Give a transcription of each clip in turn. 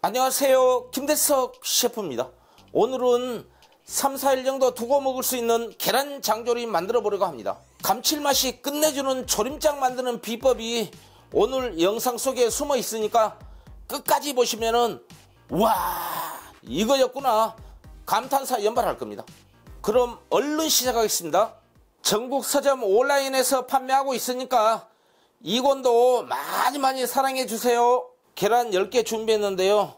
안녕하세요, 김대석 셰프입니다. 오늘은 3, 4일 정도 두고 먹을 수 있는 계란 장조림 만들어 보려고 합니다. 감칠맛이 끝내주는 조림장 만드는 비법이 오늘 영상 속에 숨어 있으니까 끝까지 보시면은 와, 이거였구나 감탄사 연발할 겁니다. 그럼 얼른 시작하겠습니다. 전국 서점 온라인에서 판매하고 있으니까 이건도 많이 사랑해 주세요. 계란 10개 준비했는데요.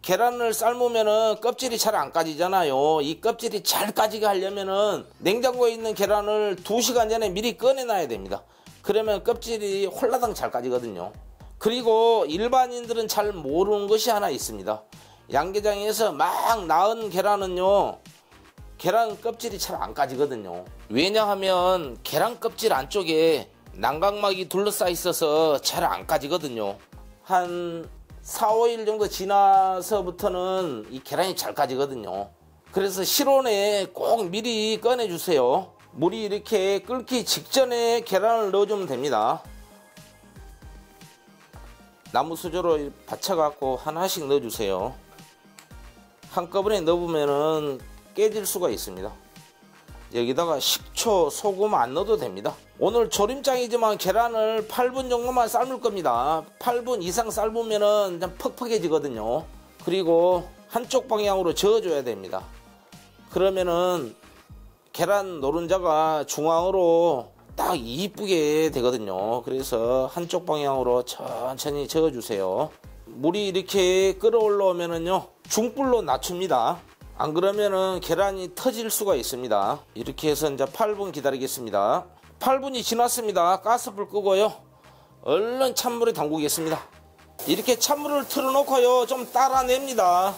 계란을 삶으면은 껍질이 잘 안 까지잖아요. 이 껍질이 잘 까지게 하려면은 냉장고에 있는 계란을 2시간 전에 미리 꺼내 놔야 됩니다. 그러면 껍질이 홀라당 잘 까지거든요. 그리고 일반인들은 잘 모르는 것이 하나 있습니다. 양계장에서 막 나은 계란은요, 계란 껍질이 잘 안 까지거든요. 왜냐하면 계란 껍질 안쪽에 난각막이 둘러싸여 있어서 잘 안 까지거든요. 한 4, 5일 정도 지나서부터는 이 계란이 잘 까지거든요. 그래서 실온에 꼭 미리 꺼내주세요. 물이 이렇게 끓기 직전에 계란을 넣어주면 됩니다. 나무 수저로 받쳐갖고 하나씩 넣어주세요. 한꺼번에 넣으면 깨질 수가 있습니다. 여기다가 식초, 소금 안 넣어도 됩니다. 오늘 조림장이지만 계란을 8분 정도만 삶을 겁니다. 8분 이상 삶으면 좀 퍽퍽해지거든요. 그리고 한쪽 방향으로 저어줘야 됩니다. 그러면은 계란 노른자가 중앙으로 딱 이쁘게 되거든요. 그래서 한쪽 방향으로 천천히 저어주세요. 물이 이렇게 끓어올라오면은요, 중불로 낮춥니다. 안 그러면은 계란이 터질 수가 있습니다. 이렇게 해서 이제 8분 기다리겠습니다. 8분이 지났습니다. 가스불 끄고요, 얼른 찬물에 담그겠습니다. 이렇게 찬물을 틀어놓고요, 좀 따라냅니다.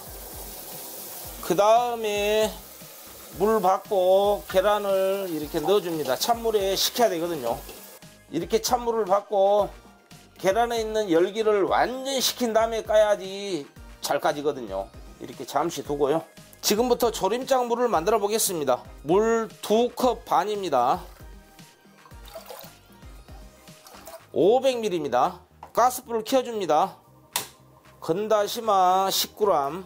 그 다음에 물 받고 계란을 이렇게 넣어줍니다. 찬물에 식혀야 되거든요. 이렇게 찬물을 받고 계란에 있는 열기를 완전히 식힌 다음에 까야지 잘 까지거든요. 이렇게 잠시 두고요, 지금부터 조림장 물을 만들어 보겠습니다. 물 2컵 반입니다. 500ml입니다. 가스불을 켜줍니다. 건다시마 10g,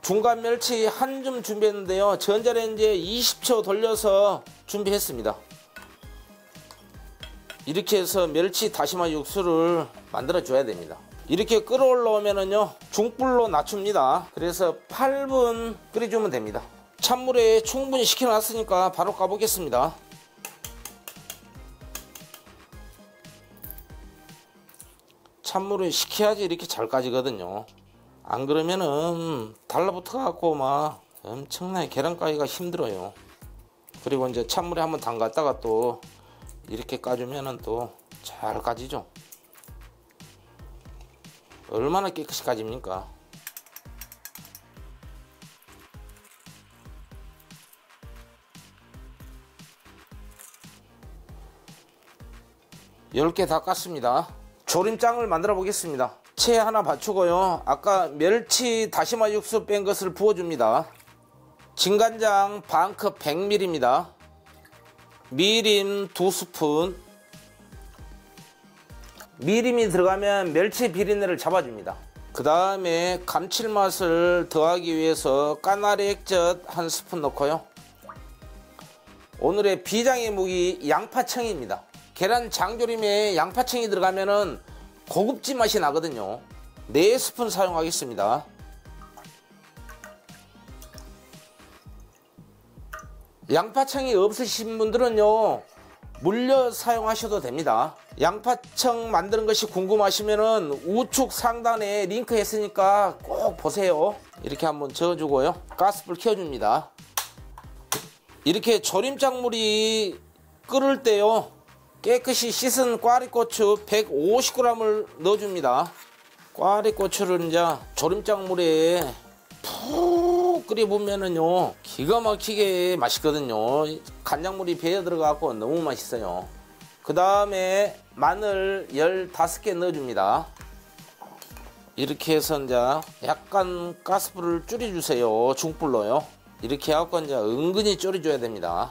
중간 멸치 한 줌 준비했는데요. 전자레인지에 20초 돌려서 준비했습니다. 이렇게 해서 멸치 다시마 육수를 만들어 줘야 됩니다. 이렇게 끓어올라오면은요, 중불로 낮춥니다. 그래서 8분 끓여주면 됩니다. 찬물에 충분히 식혀놨으니까 바로 까보겠습니다. 찬물에 식혀야지 이렇게 잘 까지거든요. 안 그러면은 달라붙어 갖고 막 엄청나게 계란 까기가 힘들어요. 그리고 이제 찬물에 한번 담갔다가 또 이렇게 까주면은 또 잘 까지죠. 얼마나 깨끗이 까집니까? (10개) 다 깠습니다. 조림장을 만들어 보겠습니다. 채 하나 받추고요, 아까 멸치 다시마 육수 뺀 것을 부어줍니다. 진간장 반컵 100ml입니다. 미림 2스푼. 미림이 들어가면 멸치 비린내를 잡아줍니다. 그 다음에 감칠맛을 더하기 위해서 까나리 액젓 1스푼 넣고요. 오늘의 비장의 무기 양파청입니다. 계란 장조림에 양파청이 들어가면은 고급진 맛이 나거든요. 4스푼 사용하겠습니다. 양파청이 없으신 분들은요, 물엿 사용하셔도 됩니다. 양파청 만드는 것이 궁금하시면은 우측 상단에 링크 했으니까 꼭 보세요. 이렇게 한번 저어주고요, 가스불 켜줍니다. 이렇게 조림장물이 끓을 때요, 깨끗이 씻은 꽈리고추 150g을 넣어줍니다. 꽈리고추를 이제 조림장물에 푹 끓여보면은요, 기가 막히게 맛있거든요. 간장물이 배어 들어가고 너무 맛있어요. 그 다음에 마늘 15개 넣어줍니다. 이렇게 해서 이제 약간 가스불을 줄여주세요. 중불로요. 이렇게 해갖고 이제 은근히 졸여줘야 됩니다.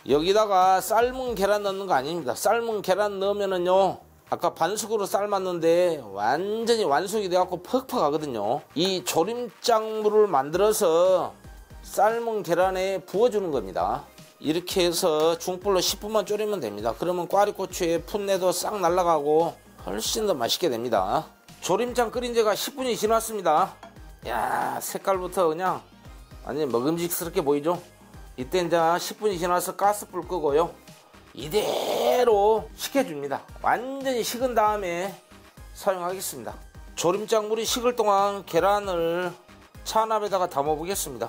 여기다가 삶은 계란 넣는 거 아닙니다. 삶은 계란 넣으면은요, 아까 반숙으로 삶았는데 완전히 완숙이 돼갖고 퍽퍽하거든요. 이 조림장물을 만들어서 삶은 계란에 부어주는 겁니다. 이렇게 해서 중불로 10분만 졸이면 됩니다. 그러면 꽈리고추의 풋내도 싹 날아가고 훨씬 더 맛있게 됩니다. 조림장 끓인 지가 10분이 지났습니다. 야, 색깔부터 그냥 완전 먹음직스럽게 보이죠? 이때 이제 10분이 지나서 가스불 끄고요, 이대로 식혀줍니다. 완전히 식은 다음에 사용하겠습니다. 조림장물이 식을 동안 계란을 찬압에다가 담아 보겠습니다.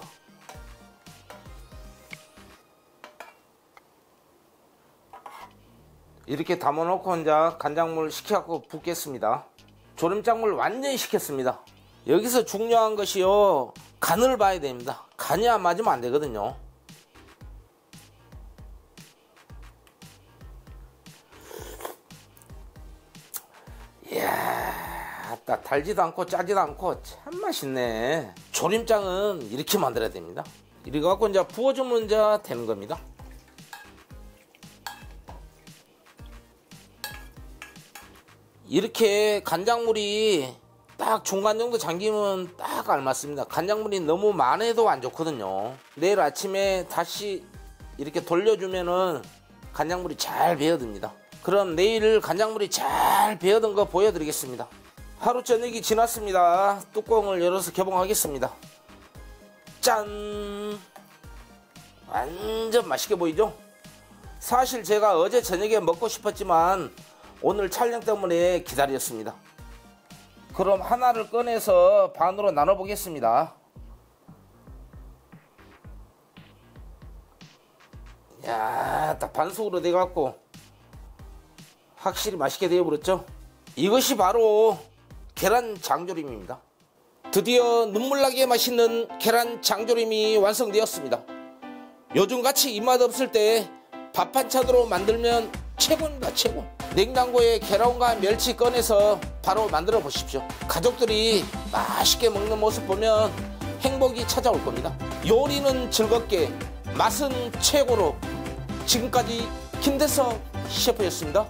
이렇게 담아 놓고 이제 간장물 식혀갖고 붓겠습니다. 조림장물 완전히 식혔습니다. 여기서 중요한 것이요, 간을 봐야 됩니다. 간이 안 맞으면 안 되거든요. 이야, 딱 달지도 않고 짜지도 않고 참 맛있네. 조림장은 이렇게 만들어야 됩니다. 이래 갖고 이제 부어주면 이제 되는 겁니다. 이렇게 간장물이 딱 중간 정도 잠기면 딱 알맞습니다. 간장물이 너무 많아도 안 좋거든요. 내일 아침에 다시 이렇게 돌려주면은 간장물이 잘 배어듭니다. 그럼 내일 간장물이 잘 배어든 거 보여드리겠습니다. 하루 저녁이 지났습니다. 뚜껑을 열어서 개봉하겠습니다. 짠! 완전 맛있게 보이죠? 사실 제가 어제 저녁에 먹고 싶었지만 오늘 촬영 때문에 기다렸습니다. 그럼 하나를 꺼내서 반으로 나눠 보겠습니다. 야, 딱 반숙으로 돼갖고 확실히 맛있게 되어버렸죠? 이것이 바로 계란 장조림입니다. 드디어 눈물나게 맛있는 계란 장조림이 완성되었습니다. 요즘같이 입맛 없을 때 밥 반찬으로 만들면 최고입니다. 최고. 냉장고에 계란과 멸치 꺼내서 바로 만들어 보십시오. 가족들이 맛있게 먹는 모습 보면 행복이 찾아올 겁니다. 요리는 즐겁게, 맛은 최고로. 지금까지 김대석 셰프였습니다.